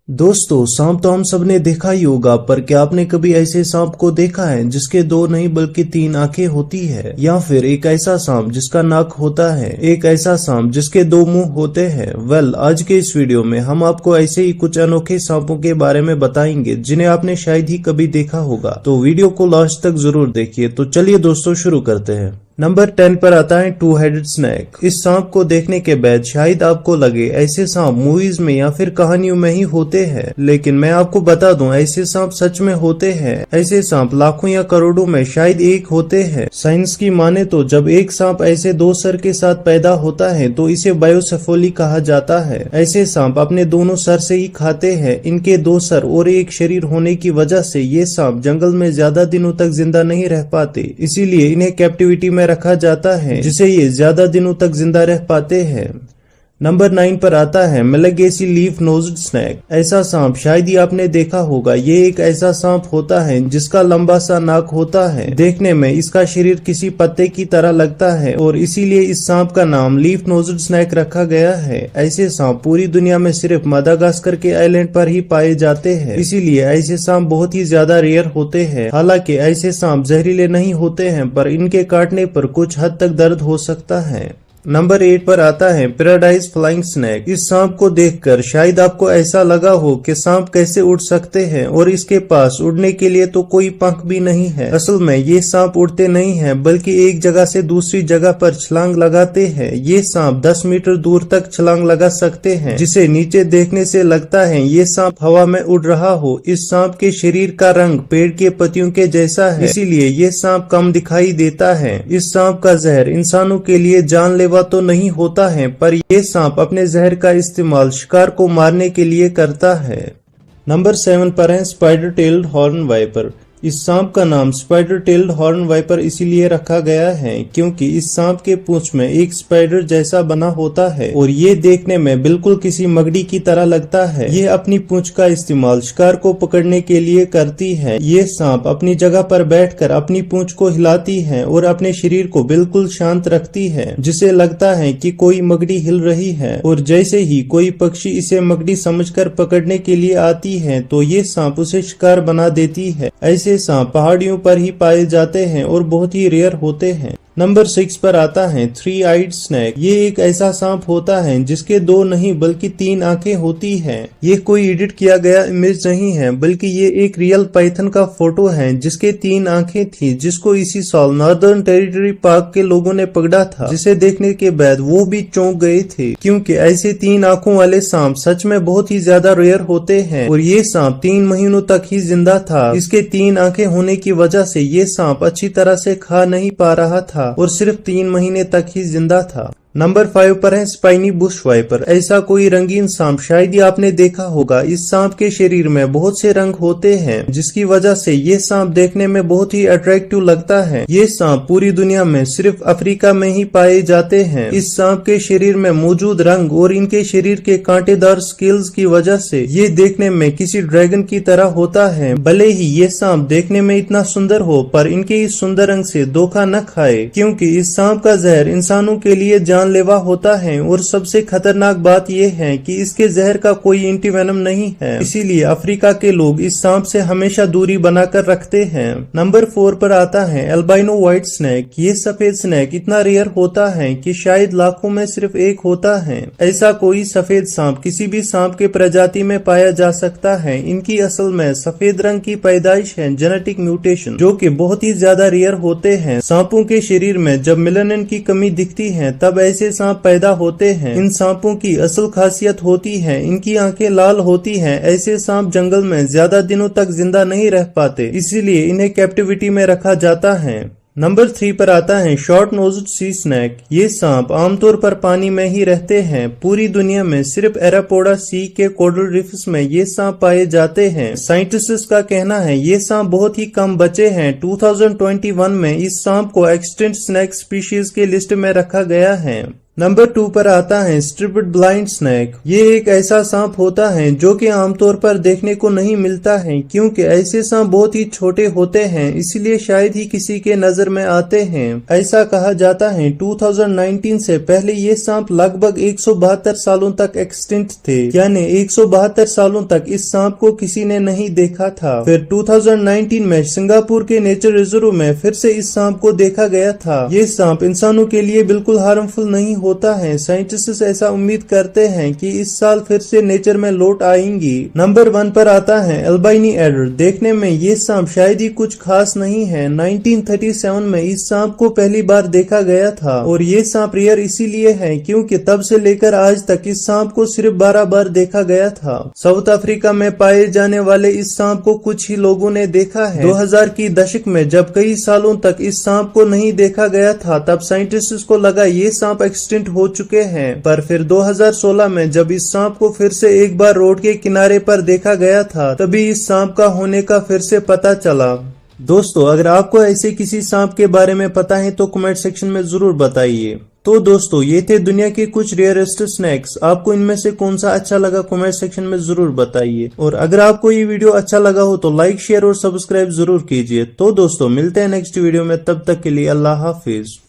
दोस्तों, सांप तो हम सब ने देखा ही होगा, पर क्या आपने कभी ऐसे सांप को देखा है जिसके दो नहीं बल्कि तीन आंखें होती है? या फिर एक ऐसा सांप जिसका नाक होता है, एक ऐसा सांप जिसके दो मुंह होते हैं? आज के इस वीडियो में हम आपको ऐसे ही कुछ अनोखे सांपों के बारे में बताएंगे जिन्हें आपने शायद ही कभी देखा होगा। तो वीडियो को लास्ट तक जरूर देखिए। तो चलिए दोस्तों, शुरू करते हैं। नंबर 10 पर आता है टू हेडेड स्नेक। इस सांप को देखने के बाद शायद आपको लगे ऐसे सांप मूवीज में या फिर कहानियों में ही होते हैं, लेकिन मैं आपको बता दूं ऐसे सांप सच में होते हैं। ऐसे सांप लाखों या करोड़ों में शायद एक होते हैं। साइंस की माने तो जब एक सांप ऐसे दो सर के साथ पैदा होता है तो इसे बायोसेफोली कहा जाता है। ऐसे सांप अपने दोनों सर से ही खाते हैं। इनके दो सर और एक शरीर होने की वजह से ये सांप जंगल में ज्यादा दिनों तक जिंदा नहीं रह पाते, इसीलिए इन्हें कैप्टिविटी में रखा जाता है, जिसे ये ज्यादा दिनों तक जिंदा रह पाते हैं। नंबर 9 पर आता है मेलागेसी लीफ नोज्ड स्नेक। ऐसा सांप शायद ही आपने देखा होगा। ये एक ऐसा सांप होता है जिसका लंबा सा नाक होता है। देखने में इसका शरीर किसी पत्ते की तरह लगता है और इसीलिए इस सांप का नाम लीफ नोज्ड स्नेक रखा गया है। ऐसे सांप पूरी दुनिया में सिर्फ मदागास्कर के आइलैंड पर ही पाए जाते हैं, इसीलिए ऐसे सांप बहुत ही ज्यादा रेयर होते हैं। हालांकि ऐसे सांप जहरीले नहीं होते हैं, पर इनके काटने पर कुछ हद तक दर्द हो सकता है। नंबर 8 पर आता है पैराडाइज फ्लाइंग स्नेक। इस सांप को देखकर शायद आपको ऐसा लगा हो कि सांप कैसे उड़ सकते हैं और इसके पास उड़ने के लिए तो कोई पंख भी नहीं है। असल में ये सांप उड़ते नहीं हैं, बल्कि एक जगह से दूसरी जगह पर छलांग लगाते हैं। ये सांप 10 मीटर दूर तक छलांग लगा सकते हैं, जिसे नीचे देखने से लगता है ये सांप हवा में उड़ रहा हो। इस सांप के शरीर का रंग पेड़ के पत्तियों के जैसा है, इसीलिए ये सांप कम दिखाई देता है। इस सांप का जहर इंसानों के लिए जानलेवा तो नहीं होता है, पर यह सांप अपने जहर का इस्तेमाल शिकार को मारने के लिए करता है। नंबर 7 पर है स्पाइडर टेल्ड हॉर्न वाइपर। इस सांप का नाम स्पाइडर टेल्ड हॉर्न वाइपर इसीलिए रखा गया है क्योंकि इस सांप के पूंछ में एक स्पाइडर जैसा बना होता है और ये देखने में बिल्कुल किसी मकड़ी की तरह लगता है। ये अपनी पूंछ का इस्तेमाल शिकार को पकड़ने के लिए करती है। ये सांप अपनी जगह पर बैठकर अपनी पूंछ को हिलाती है और अपने शरीर को बिल्कुल शांत रखती है, जिसे लगता है कि कोई मकड़ी हिल रही है। और जैसे ही कोई पक्षी इसे मकड़ी समझकर पकड़ने के लिए आती है तो ये सांप उसे शिकार बना देती है। ऐसे सांप पहाड़ियों पर ही पाए जाते हैं और बहुत ही रेयर होते हैं। नंबर 6 पर आता है थ्री आइड स्नेक। ये एक ऐसा सांप होता है जिसके दो नहीं बल्कि तीन आंखें होती हैं। ये कोई एडिट किया गया इमेज नहीं है, बल्कि ये एक रियल पाइथन का फोटो है जिसके तीन आंखें थी, जिसको इसी साल नॉर्दर्न टेरिटरी पार्क के लोगों ने पकड़ा था, जिसे देखने के बाद वो भी चौंक गए थे, क्योंकि ऐसे तीन आंखों वाले सांप सच में बहुत ही ज्यादा रेयर होते हैं। और ये सांप 3 महीनों तक ही जिंदा था। इसके तीन आंखें होने की वजह से ये सांप अच्छी तरह से खा नहीं पा रहा था और सिर्फ 3 महीने तक ही जिंदा था। नंबर 5 पर है स्पाइनी बुश वाइपर। ऐसा कोई रंगीन सांप शायद ही आपने देखा होगा। इस सांप के शरीर में बहुत से रंग होते हैं, जिसकी वजह से ये सांप देखने में बहुत ही अट्रैक्टिव लगता है। ये सांप पूरी दुनिया में सिर्फ अफ्रीका में ही पाए जाते हैं। इस सांप के शरीर में मौजूद रंग और इनके शरीर के कांटेदार स्केल्स की वजह से ये देखने में किसी ड्रैगन की तरह होता है। भले ही ये सांप देखने में इतना सुंदर हो, पर इनके इस सुंदर रंग से धोखा न खाए, क्योंकि इस सांप का जहर इंसानों के लिए जानलेवा होता है। और सबसे खतरनाक बात यह है कि इसके जहर का कोई एंटीवेनम नहीं है, इसीलिए अफ्रीका के लोग इस सांप से हमेशा दूरी बनाकर रखते हैं। नंबर 4 पर आता है एल्बाइनो व्हाइट स्नेक। ये सफेद स्नेक इतना रेयर होता है कि शायद लाखों में सिर्फ एक होता है। ऐसा कोई सफेद सांप किसी भी सांप के प्रजाति में पाया जा सकता है। इनकी असल में सफेद रंग की पैदाइश है जेनेटिक म्यूटेशन, जो कि बहुत ही ज्यादा रेयर होते हैं। सांपों के शरीर में जब मेलानिन की कमी दिखती है तब ऐसे सांप पैदा होते हैं। इन सांपों की असल खासियत होती है इनकी आंखें लाल होती हैं। ऐसे सांप जंगल में ज्यादा दिनों तक जिंदा नहीं रह पाते, इसीलिए इन्हें कैप्टिविटी में रखा जाता है। नंबर 3 पर आता है शॉर्ट नोज्ड सी स्नेक। ये सांप आमतौर पर पानी में ही रहते हैं। पूरी दुनिया में सिर्फ एरापोडा सी के कोरल रीफ्स में ये सांप पाए जाते हैं। साइंटिस्ट्स का कहना है ये सांप बहुत ही कम बचे हैं। 2021 में इस सांप को एक्सटिंक्ट स्नेक स्पीशीज के लिस्ट में रखा गया है। नंबर 2 पर आता है स्ट्रिप्ड ब्लाइंड स्नेक। ये एक ऐसा सांप होता है जो कि आमतौर पर देखने को नहीं मिलता है, क्योंकि ऐसे सांप बहुत ही छोटे होते हैं, इसलिए शायद ही किसी के नजर में आते हैं। ऐसा कहा जाता है 2019 से पहले ये सांप लगभग 172 सालों तक एक्सटिंक्ट थे, यानी 172 सालों तक इस सांप को किसी ने नहीं देखा था। फिर 2019 में सिंगापुर के नेचर रिजर्व में फिर से इस सांप को देखा गया था। ये सांप इंसानों के लिए बिल्कुल हार्मफुल नहीं होता है। साइंटिस्ट ऐसा उम्मीद करते हैं कि इस साल फिर से नेचर में लौट आएंगी। नंबर 1 पर आता है अल्बाइनी एडर। देखने में ये सांप शायद ही कुछ खास नहीं है। 1937 में इस सांप को पहली बार देखा गया था और ये सांप रेयर इसीलिए है क्योंकि तब से लेकर आज तक इस सांप को सिर्फ 12 बार देखा गया था। साउथ अफ्रीका में पाए जाने वाले इस सांप को कुछ ही लोगों ने देखा है। 2000 की दशक में जब कई सालों तक इस सांप को नहीं देखा गया था, तब साइंटिस्ट को लगा ये सांप एक्सटिंक्ट हो चुके हैं। पर फिर 2016 में जब इस सांप को फिर से एक बार रोड के किनारे पर देखा गया था, तभी इस सांप का होने का फिर से पता चला। दोस्तों, अगर आपको ऐसे किसी सांप के बारे में पता है तो कमेंट सेक्शन में जरूर बताइए। तो दोस्तों, ये थे दुनिया के कुछ रेयरेस्ट स्नैक्स। आपको इनमें से कौन सा अच्छा लगा कमेंट सेक्शन में जरूर बताइए। और अगर आपको ये वीडियो अच्छा लगा हो तो लाइक, शेयर और सब्सक्राइब जरूर कीजिए। तो दोस्तों, मिलते हैं नेक्स्ट वीडियो में, तब तक के लिए अल्लाह हाफिज।